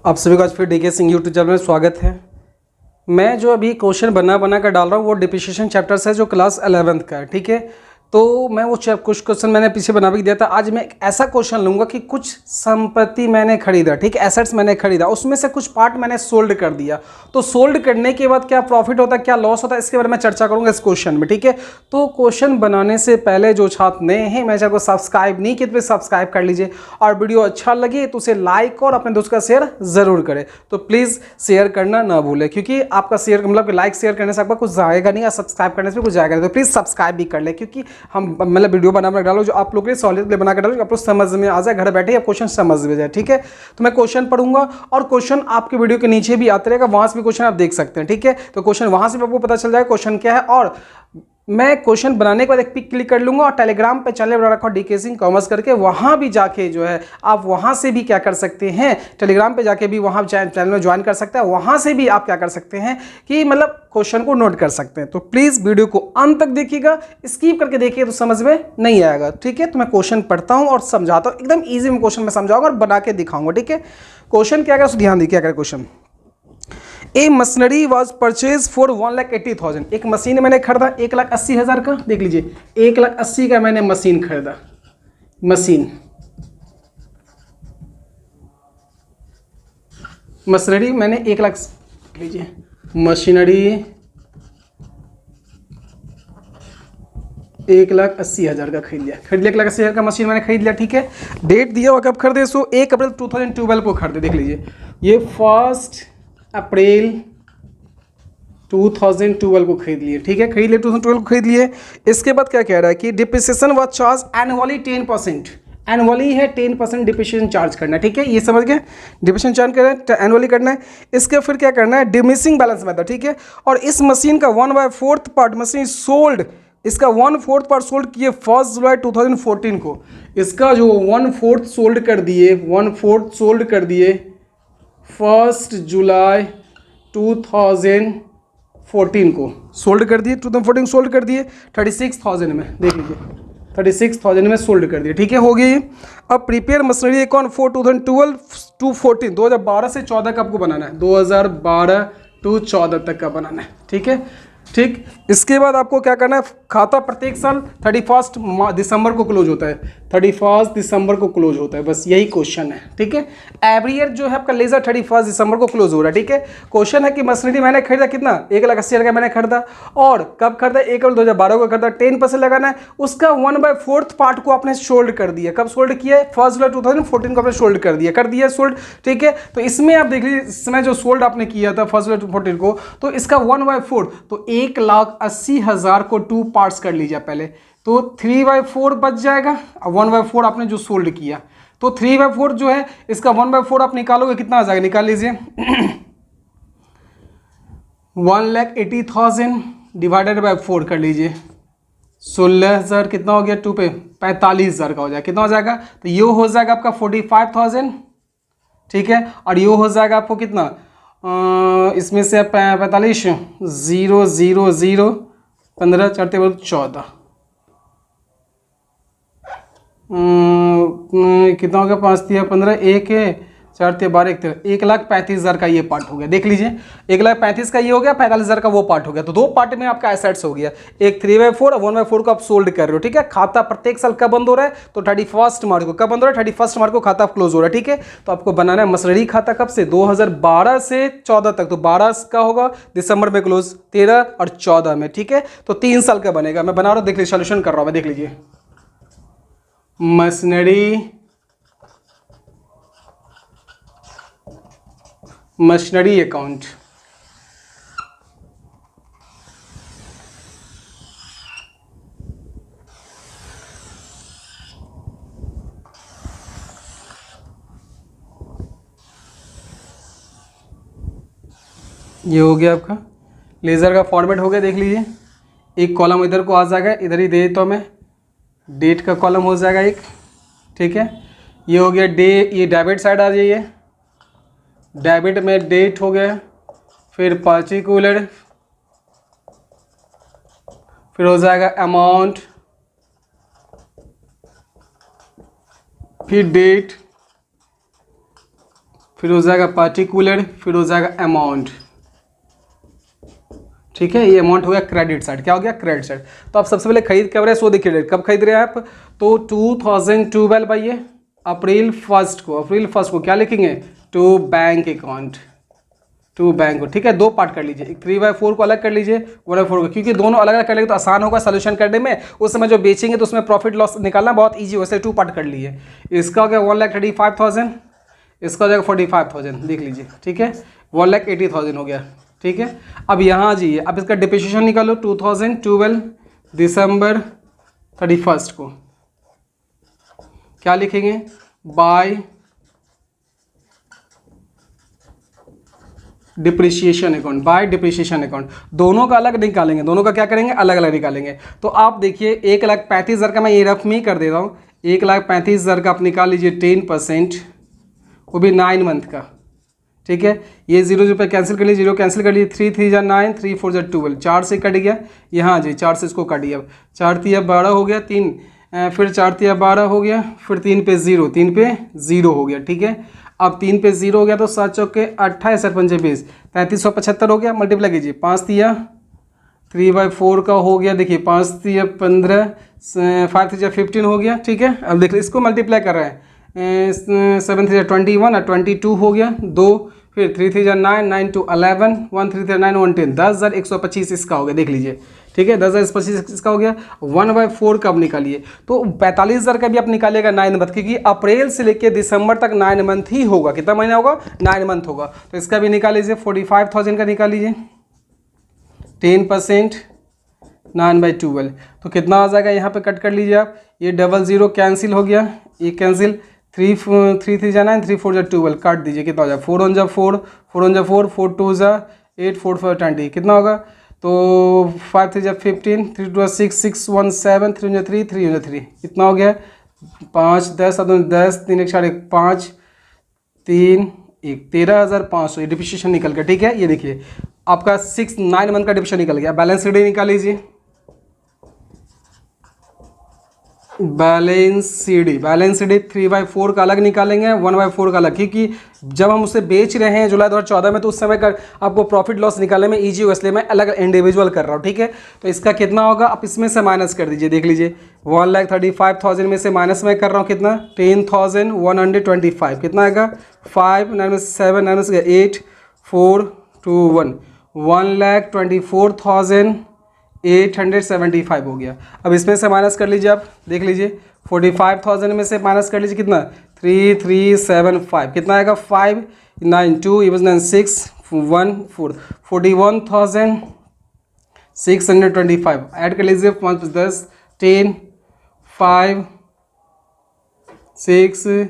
आप सभी का आज फिर डीके सिंह यूट्यूब चैनल में स्वागत है। मैं जो अभी क्वेश्चन बना कर डाल रहा हूँ वो डिप्रिसिएशन चैप्टर से जो क्लास 11th का है, ठीक है। तो मैं वो कुछ क्वेश्चन मैंने पीछे बना भी दिया था। आज मैं एक ऐसा क्वेश्चन लूँगा कि कुछ संपत्ति मैंने खरीदा, ठीक है, एसेट्स मैंने खरीदा, उसमें से कुछ पार्ट मैंने सोल्ड कर दिया। तो सोल्ड करने के बाद क्या प्रॉफिट होता है, क्या लॉस होता है, इसके बारे में चर्चा करूँगा इस क्वेश्चन में, ठीक है। तो क्वेश्चन बनाने से पहले जो छात्र नए हैं, मेरे चैनल को सब्सक्राइब नहीं किए तो सब्सक्राइब कर लीजिए, और वीडियो अच्छा लगे तो उसे लाइक और अपने दोस्त का शेयर जरूर करें। तो प्लीज़ शेयर करना ना भूलें, क्योंकि आपका शेयर मतलब लाइक शेयर करने से आपका कुछ जाएगा नहीं, और सब्सक्राइब करने से भी कुछ जाएगा नहीं। तो प्लीज़ सब्सक्राइब भी कर लें, क्योंकि हम मतलब वीडियो बना डालो जो आप लोग के लिए सॉलिड प्ले बना कर डालो, आप लोग समझ में आ जाए, घर बैठे आप क्वेश्चन समझ में जाए, ठीक है। तो मैं क्वेश्चन पढ़ूंगा और क्वेश्चन आपके वीडियो के नीचे भी आते रहेगा, वहां से भी क्वेश्चन आप देख सकते हैं, ठीक है। तो क्वेश्चन वहां से भी आपको पता चल जाएगा क्वेश्चन क्या है। और मैं क्वेश्चन बनाने के बाद एक पिक क्लिक कर लूंगा और टेलीग्राम पे चैनल बना रखा डीके सिंह कॉमर्स करके, वहां भी जाके जो है आप वहां से भी क्या कर सकते हैं, टेलीग्राम पे जाके भी वहां चैनल में ज्वाइन कर सकते हैं। वहां से भी आप क्या कर सकते हैं कि मतलब क्वेश्चन को नोट कर सकते हैं। तो प्लीज वीडियो को अंत तक देखिएगा, स्किप करके देखिए तो समझ में नहीं आएगा, ठीक है। तो मैं क्वेश्चन पढ़ता हूं और समझाता हूं, एकदम ईजी में क्वेश्चन मैं समझाऊंगा और बना के दिखाऊंगा, ठीक है। क्वेश्चन क्या है ध्यान देखिए, क्या question. A machinery was purchase for 1,80,000। एक मशीन मैंने खरीदा 1,80,000 का, देख लीजिए 1,80,000 का मैंने मशीन खरीदा। मशीनरी मैंने 1,00,000 लीजिए, मशीनरी 1,80,000 का खरीद लिया 1,80,000 का मशीन मैंने खरीद लिया, ठीक है। डेट दिया हुआ कब खरीदे, सो 1 अप्रैल 2012 को खरीदे। देख लीजिए ये 1 अप्रैल 2012 को खरीद लिए, ठीक है, खरीद लिए 2012 को खरीद लिए। इसके बाद क्या कह रहा है कि depreciation was charge annually 10%, annually है 10% डिप्रिसिएशन चार्ज करना है, ठीक है, ये समझ गए। डिप्रिसिएशन चार्ज करना है, एनुअली करना है। इसके फिर क्या करना है, डिमिनिशिंग बैलेंस मेथड, ठीक है। और इस मशीन का 1/4 पार्ट मशीन सोल्ड, इसका 1/4 पार्ट सोल्ड किए 1 जुलाई 2014 को। इसका जो 1/4 सोल्ड कर दिए, 1/4 सोल्ड कर दिए 1 जुलाई 2014 को सोल्ड कर दिए, 2014 सोल्ड कर दिए 36,000 में, देख लीजिए 36,000 में सोल्ड कर दिए, ठीक है, हो गई। अब prepare machinery account for 2012 to 14, 2012 से 14 का आपको बनाना है, 2012 टू 14 तक का बनाना है, ठीक है, ठीक। इसके बाद आपको क्या करना है, खाता प्रत्येक साल 31 दिसंबर को क्लोज होता है, 31 दिसंबर को क्लोज होता है, बस यही क्वेश्चन है, ठीक है। एवरी ईयर जो है आपका लेजर 31 दिसंबर को क्लोज हो रहा है, ठीक है। क्वेश्चन है कि मशीनरी मैंने खरीदा कितना, 1,80,000 का मैंने खरीदा, और कब खरीदा, 1 अप्रैल 2012 को खरीदा। 10% लगाना है, उसका 1/4 पार्ट को आपने सोल्ड कर दिया। कब सोल्ड किया है, 1 जुलाई 2014 को आपने सोल्ड कर दिया सोल्ड, ठीक है। तो इसमें आप देख लीजिए इस समय जो सोल्ड आपने किया था 1 जुलाई 2014 को, तो इसका 1/4 तो 1,80,000 को 2 पार्ट्स कर लीजिए पहले, तो 3/4 बच जाएगा। 1/4 आपने जो सोल्ड किया, तो 3/4 जो है इसका 1/4 आप निकालोगे कितना आ जाएगा, निकाल लीजिए 1,80,000 डिवाइडेड बाय 4 कर लीजिए, 16,000 कितना हो गया, 2 पे 45,000 का हो जाएगा, कितना हो जाएगा, तो ये हो जाएगा आपका 45,000, ठीक है। और ये हो जाएगा आपको कितना, इसमें से 45 0 0 0 15 चढ़ते 14, कितना हो गया, 5 दिया 15, 1 है 4 दिया 12, 1,35,000 का ये पार्ट हो गया, देख लीजिए 1,35,000 का ये हो गया, 45,000 का वो पार्ट हो गया। तो 2 पार्ट में आपका एसेट्स हो गया, एक 3/4 और 1/4 को आप सोल्ड कर रहे हो, ठीक है। खाता प्रत्येक साल कब बंद हो रहा है, तो 31 मार्च को। कब बंद हो रहा है, 31 मार्च को खाता क्लोज हो रहा है, ठीक है। तो आपको बनाना है मशीनरी खाता कब से, 2012 से 14 तक, तो 12 का होगा दिसंबर में क्लोज, 13 और 14 में, ठीक है। तो 3 साल का बनेगा। मैं बना रहा हूँ, देख लीजिए सोल्यूशन कर रहा हूँ मैं, देख लीजिए मशीनरी अकाउंट, ये हो गया आपका लेज़र का फॉर्मेट हो गया, देख लीजिए एक कॉलम इधर को आ जाएगा, इधर ही दे तो मैं डेट का कॉलम हो जाएगा एक, ठीक है। ये हो गया डे, ये डेबिट साइड आ जाइए, डेबिट में डेट हो गया, फिर पर्टिकुलर, फिर हो जाएगा अमाउंट, फिर डेट, फिर हो जाएगा पर्टिकुलर, फिर हो जाएगा अमाउंट। ठीक है, ये अमाउंट हो गया क्रेडिट साइड। क्या हो गया? Credit side. तो आप सबसे पहले खरीद कब रहे हैं, सो देखिए कब खरीद रहे हैं आप, तो 2012 भाई ये अप्रैल 1 को, अप्रैल 1 को क्या लिखेंगे? To bank account, to bank को। ठीक है, दो पार्ट कर लीजिए, 3/4 को अलग कर लीजिए, 1/4 को, क्योंकि दोनों अलग अलग कर लेंगे तो आसान होगा सोल्यूशन करने में। उस समय जो बेचेंगे तो उसमें प्रॉफिट लॉस निकालना बहुत ईजी, वैसे 2 पार्ट कर लिए। इसका हो गया 1,35,000, इसका हो जाएगा 45,000, देख लीजिए। ठीक है, 1,80,000 हो गया। ठीक है, अब यहाँ आ जाइए, अब इसका डिप्रिसिएशन निकालो 2012 दिसंबर 31 को। क्या लिखेंगे? By depreciation account, by depreciation account. दोनों का अलग निकालेंगे, दोनों का क्या करेंगे? अलग अलग निकालेंगे। तो आप देखिए 1,35,000 का मैं ये रफ में ही कर दे रहा हूँ, 1,35,000 का आप निकाल लीजिए 10%, वो भी 9 मंथ का। ठीक है, ये 0 पे कैंसिल कर लीजिए, 0 कैंसिल कर लीजिए, 3 3 जा 9, 3 4 जा 12, 4 से कट गया। यहाँ जी 4 से इसको काटिए, अब 4 3 12 हो गया, 3 फिर 4 3 12 हो गया, फिर 3 पे 0, 3 पे 0 हो गया। ठीक है, अब 3 पे 0 हो गया तो 7 चौके 28, 7 पंजे 20, 3375 हो गया। मल्टीप्लाई कीजिए, 5 तिया 3/4 का हो गया, देखिए 5 तिया 15, 5 3 15 हो गया। ठीक है, अब देखिए इसको मल्टीप्लाई कर रहे हैं, 7 3 21 और 22 हो गया 2, फिर 3 3 9, 9 2 11, 1 3 3 9 1 10, 10,125 इसका हो गया, देख लीजिए। ठीक है, 10,125 इसका हो गया। 1/4 कब निकालिए, तो 45,000 का भी आप निकालिएगा 9 मंथ, क्योंकि अप्रैल से लेकर दिसंबर तक 9 मंथ ही होगा। कितना महीना होगा? 9 मंथ होगा। तो इसका भी निकाल लीजिए, 45,000 का निकाल लीजिए, 10% 9/12, तो कितना आ जाएगा? यहाँ पे कट कर लीजिए आप, ये 00 कैंसिल हो गया, ये कैंसिल, 3 3 जा 9, 3 4 जा 12, काट दीजिए, कितना हो जाएगा? 4 1 जा 4, 4 1 जा 4, 4 2 जा 8, 4 4 20, कितना होगा? तो 5 3 जा 15, 3 2 6, 6 1 7, 3 1 3, 3 1 3, कितना हो गया? 5 10 7 10, 3 1 4 1 5, 3 1, 13,500 ये डिप्रिसिएशन निकल गया। ठीक है, ये देखिए आपका 9 मंथ का डिप्रिसिएशन निकल गया। बैलेंस शीट निकाल लीजिए, बैलेंस शीट 3/4 का अलग निकालेंगे, 1/4 का अलग, क्योंकि जब हम उसे बेच रहे हैं जुलाई 2014 में, तो उस समय का आपको प्रॉफिट लॉस निकालने में ईजी हो, इसलिए मैं अलग इंडिविजुअल कर रहा हूँ। ठीक है, तो इसका कितना होगा आप इसमें से माइनस कर दीजिए, देख लीजिए 1,35,000 में से माइनस में कर रहा हूँ कितना? 10,125, कितना आएगा? 5 9 7 9 8 4 2 1, 1,24,875 हो गया। अब इसमें से माइनस कर लीजिए आप, देख लीजिए 45,000 में से माइनस कर लीजिए, कितना? 3,375, कितना आएगा? 5 9 2 9 6 1 4, 41,625 ऐड कर लीजिए, 5 10 10 5 6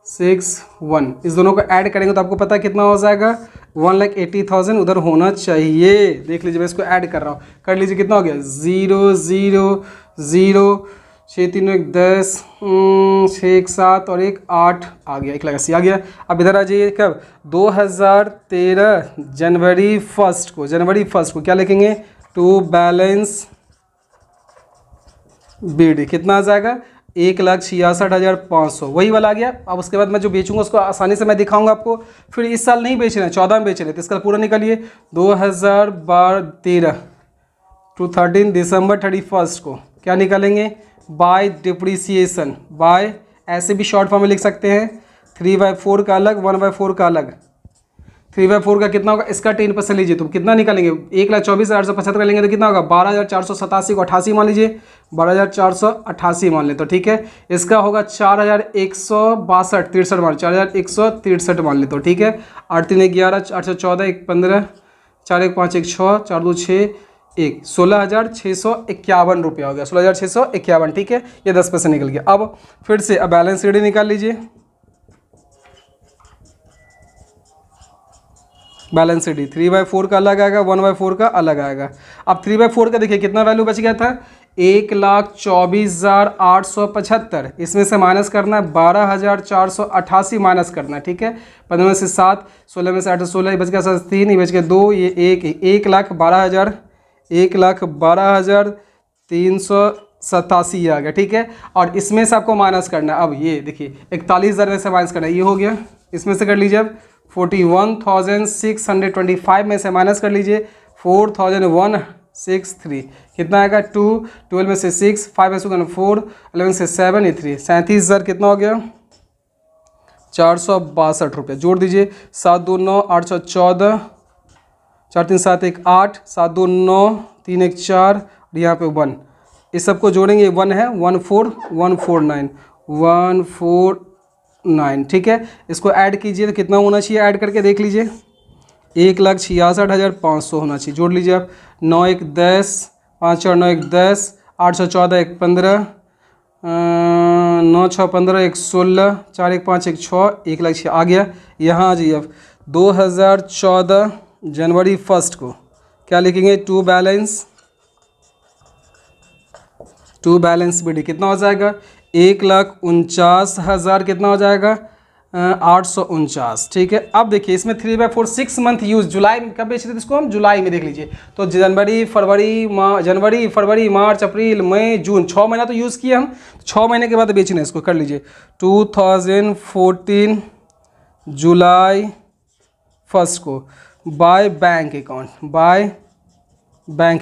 6 1, इस दोनों को ऐड करेंगे तो आपको पता है कितना हो जाएगा? 1,80,000 उधर होना चाहिए। देख लीजिए, मैं इसको ऐड कर रहा हूँ, कर लीजिए, कितना हो गया? 0 0 0 6 3 1 10 6 1 7 और 1 8 आ गया, 1,80,000 आ गया। अब इधर आ जाइए, कब? 2013 जनवरी 1 को, जनवरी 1 को क्या लिखेंगे? टू बैलेंस बीडी, कितना आ जाएगा? 1,66,500, वही वाला आ गया। अब उसके बाद मैं जो बेचूंगा उसको आसानी से मैं दिखाऊंगा आपको। फिर इस साल नहीं बेच रहे हैं, 14 में बेच रहे हैं, तो इसका पूरा निकालिए। 2013 टू 13 दिसंबर 31 को क्या निकालेंगे? बाय डिप्रिसिएशन, बाय ऐसे भी शॉर्ट फॉर्म में लिख सकते हैं, 3/4 का अलग, 1/4 का अलग। 3/4 का कितना होगा? इसका 10% लीजिए, तो कितना निकालेंगे? 1,24,875 लेंगे तो कितना होगा? 12,487 को 88 मान लीजिए, 12,488 मान ले तो ठीक है। इसका होगा 4,162 63 मान, 4,163 मान ले तो ठीक है। 8 3 11, 814 1 15, 4 1 5 1 6, 4 2 6 1, 16,651 रुपया हो गया, 16,651। ठीक है, ये 10% निकल गया। अब फिर से अब बैलेंस शीट निकाल लीजिए, बैलेंस शीट 3/4 का अलग आएगा, 1/4 का अलग आएगा। अब 3/4 का देखिए कितना वैल्यू बच गया था? 1,24,875, इसमें से माइनस करना है 12,488 माइनस करना है। ठीक है, 15 में से 7, 16 में से 8 16, ये बच गया 3, ये बच गया 2, ये 1,12,387 आ गया। ठीक है, और इसमें से आपको माइनस करना है, अब ये देखिए 41,000 में से माइनस करना है, ये हो गया इसमें से कर लीजिए अब 41,625 में से माइनस कर लीजिए 4,163, कितना आएगा 2, 12 में से 6, 5 में से 4, 11 से 7, ये 3, 37,000 कितना हो गया 462 रुपये। जोड़ दीजिए 7 2 9 814, 4 3 7 1 8, 7 2 9 3 1 4 और यहाँ पे 1, इस सबको जोड़ेंगे 1 है 14149, ठीक है। इसको ऐड कीजिए तो कितना होना चाहिए, ऐड करके देख लीजिए 1,66,500 होना चाहिए। जोड़ लीजिए आप 9 1 10, 5 4 9 1 10, 814 1 15, 9 6 15 1 16, 4 1 5 1 6, 1,06,000 आ गया। यहाँ आ जाइए अब 2014 जनवरी 1 को क्या लिखेंगे, टू बैलेंस BD कितना हो जाएगा 1,49,000 कितना हो जाएगा 849, ठीक है। अब देखिए इसमें 3/4 6 मंथ यूज, जुलाई में कब बेच रहे थे इसको हम, जुलाई में देख लीजिए। तो जनवरी फरवरी मार्च अप्रैल मई जून, 6 महीना तो यूज़ किया हम, 6 महीने के बाद बेचना है इसको। कर लीजिए 2014 जुलाई 1 को बाय बैंक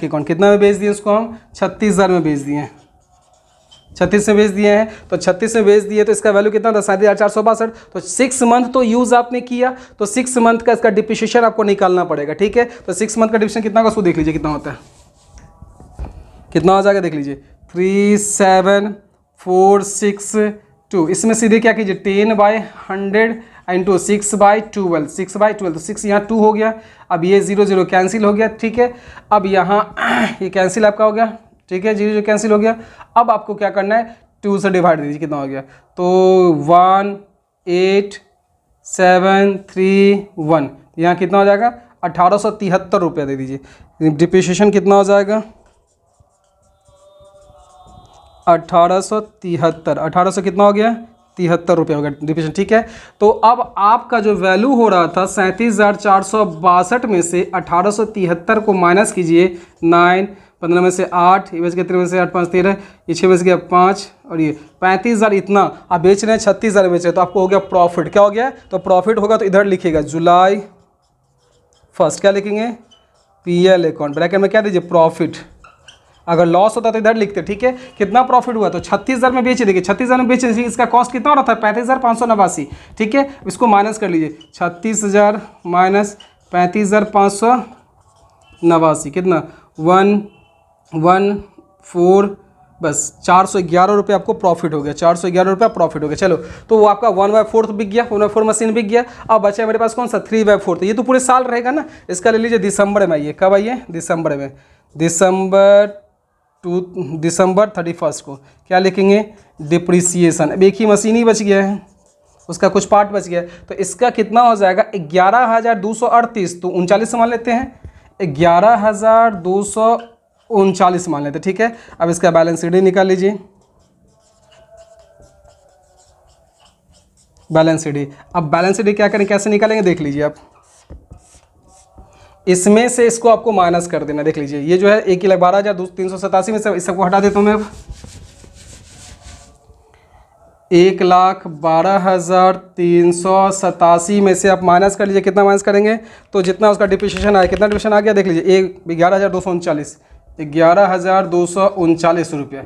अकाउंट कितना में बेच दिए उसको हम 36,000 में बेच दिए हैं, 36 में बेच दिए हैं। तो 36 में बेच दिए तो इसका वैल्यू कितना था 37,462। तो 6 मंथ तो यूज़ आपने किया, तो 6 मंथ का इसका डिप्रिसिएशन आपको निकालना पड़ेगा, ठीक है। तो 6 मंथ का डिप्रिसिएशन कितना का, उसको देख लीजिए कितना होता है, कितना हो जाएगा देख लीजिए 37,462। इसमें सीधे क्या कीजिए 10/100 इंटू 6/12, 6/12 तो 6 यहाँ 2 हो गया। अब ये 0 0 कैंसिल हो गया, ठीक है। अब यहाँ ये कैंसिल आपका हो गया, ठीक है, 0 0 कैंसिल हो गया। अब आपको क्या करना है 2 से डिवाइड दीजिए, कितना हो गया, तो 1,8,731, यहाँ कितना हो जाएगा 1,873 रुपया दे दीजिए। डिप्रिसिएशन कितना हो जाएगा 1,873, 1,800 कितना हो गया 73 रुपये हो गया डिप्रिसिएशन, ठीक है। तो अब आपका जो वैल्यू हो रहा था 37,462 में से 1,873 को माइनस कीजिए 9, 15 में से 8, ये बच गया 13 में से 8 5 13, ये 6 बच गया 5 और ये 35,000, इतना आप बेच रहे हैं 36,000 बेच रहे हैं, तो आपको हो गया प्रॉफिट। क्या हो गया, तो प्रॉफिट होगा तो इधर लिखिएगा जुलाई 1 क्या लिखेंगे PL अकाउंट, ब्रैकेट में क्या दीजिए प्रॉफिट। अगर लॉस होता तो इधर लिखते, ठीक है। कितना प्रॉफिट हुआ, तो 36,000 में बेचे, देखिए 36,000 में बेचे, इसका कॉस्ट कितना हो रहा था 35,589, ठीक है। इसको माइनस कर लीजिए 36,000 माइनस 35,589 कितना 114, बस 411 रुपये आपको प्रॉफिट हो गया, 411 रुपये प्रॉफिट हो गया। चलो तो वो आपका 1/4 बिक गया, 1/4 मशीन बिक गया। अब बचा मेरे पास कौन सा 3/4, ये तो पूरे साल रहेगा ना। इसका ले लीजिए दिसंबर में आइए, कब आइए दिसंबर में, दिसंबर 31 को क्या लिखेंगे डिप्रिसिएशन। अब एक ही मशीन ही बच गया है, उसका कुछ पार्ट बच गया, तो इसका कितना हो जाएगा 11,238, तो 39 मान लेते हैं, 11,239 मान लेते हैं, ठीक है। अब इसका बैलेंस शीट निकाल लीजिए, बैलेंस शीट। अब बैलेंस शीट क्या करें, कैसे निकालेंगे देख लीजिए आप, इसमें से इसको आपको माइनस कर देना, देख लीजिए ये जो है 1,12,387 में से इस सबको हटा देता हूँ मैं। अब 1,12,387 में से आप माइनस कर लीजिए, कितना माइनस करेंगे तो जितना उसका डिप्रिसिएशन आया, कितना डिप्रिसिएशन आ गया देख लीजिए 11,239, 11,239 रुपये,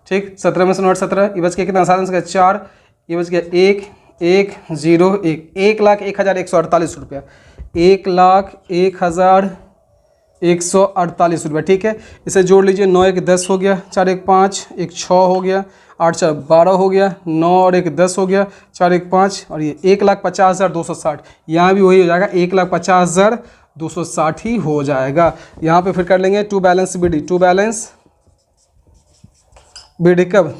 ठीक। 17 में से 17, ये बच गया कितना, आसान से 4, ये बच गया 1,1,0,1, 1,01,148 रुपया, 1,01,148 रुपये, ठीक है। इसे जोड़ लीजिए 9 1 10 हो गया, 4 1 5, 1 6 हो गया, 8 4 12 हो गया, 9 और 1 10 हो गया, 4 1 5 और ये 1,50,260, यहाँ भी वही हो जाएगा 1,50,260 ही हो जाएगा। यहाँ पे फिर कर लेंगे टू बैलेंस BD कब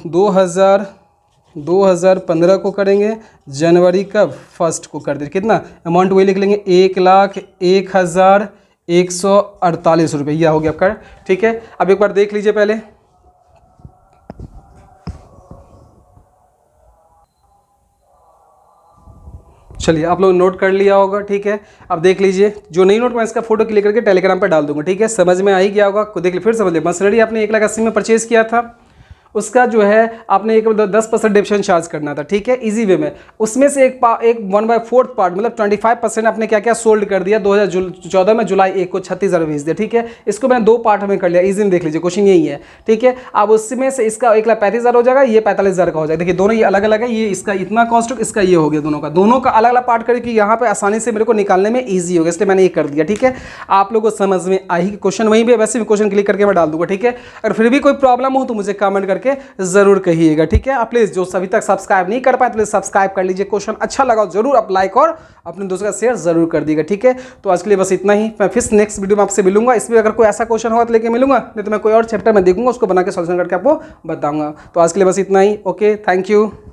2015 को करेंगे, जनवरी कब 1 को कर दीजिए, कितना अमाउंट वही लिख लेंगे 1,01,148 रुपये, यह हो गया आपका, ठीक है। अब एक बार देख लीजिए पहले, चलिए आप लोग नोट कर लिया होगा, ठीक है। अब देख लीजिए, जो नहीं नोट मैं इसका फोटो क्लिक करके टेलीग्राम पे डाल दूंगा, ठीक है। समझ में आ ही गया होगा, देख लीजिए फिर समझ लीजिए। मशीनरी आपने 1,80,000 में परचेज किया था, उसका जो है आपने एक 10% डिविजन चार्ज करना था, ठीक है, इजी वे में। उसमें से एक 1/4 पार्ट मतलब 25% आपने क्या क्या सोल्ड कर दिया 2014 में जुलाई 1 को 36,000 भेज दिया, ठीक है। इसको मैंने 2 पार्ट में कर लिया, इजी में देख लीजिए, क्वेश्चन यही है, ठीक है। अब उसमें से इसका 1,35,000 हो जाएगा, ये 45,000 का हो जाएगा। देखिए दोनों ये अलग अलग है, ये इसका इतना कॉस्ट, इसका ये हो गया, दोनों का अलग अलग पार्ट करके यहाँ पे आसानी से मेरे को निकालने में ईजी हो गया, इसलिए मैंने ये कर दिया, ठीक है। आप लोगों को समझ में आई कि क्वेश्चन वहीं पे वैसे भी क्वेश्चन क्लिक करके मैं डाल दूंगा, ठीक है। अगर फिर भी कोई प्रॉब्लम हो तो मुझे कमेंट करके जरूर कहिएगा, ठीक है। आप प्लीज जो अभी तक सब्सक्राइब नहीं कर पाए प्लीज सब्सक्राइब कर लीजिए। क्वेश्चन अच्छा लगा जरूर आप लाइक और अपने दोस्तों का शेयर जरूर कर दीजिएगा, ठीक है। तो आज के लिए बस इतना ही, मैं फिर नेक्स्ट वीडियो में आपसे मिलूंगा। इसमें अगर कोई ऐसा क्वेश्चन होगा तो लेके मिलूंगा, नहीं तो मैं कोई और चैप्टर में देखूंगा, उसको बना के सॉल्यूशन करके आपको बताऊंगा। तो आज के लिए बस इतना ही, ओके, थैंक यू।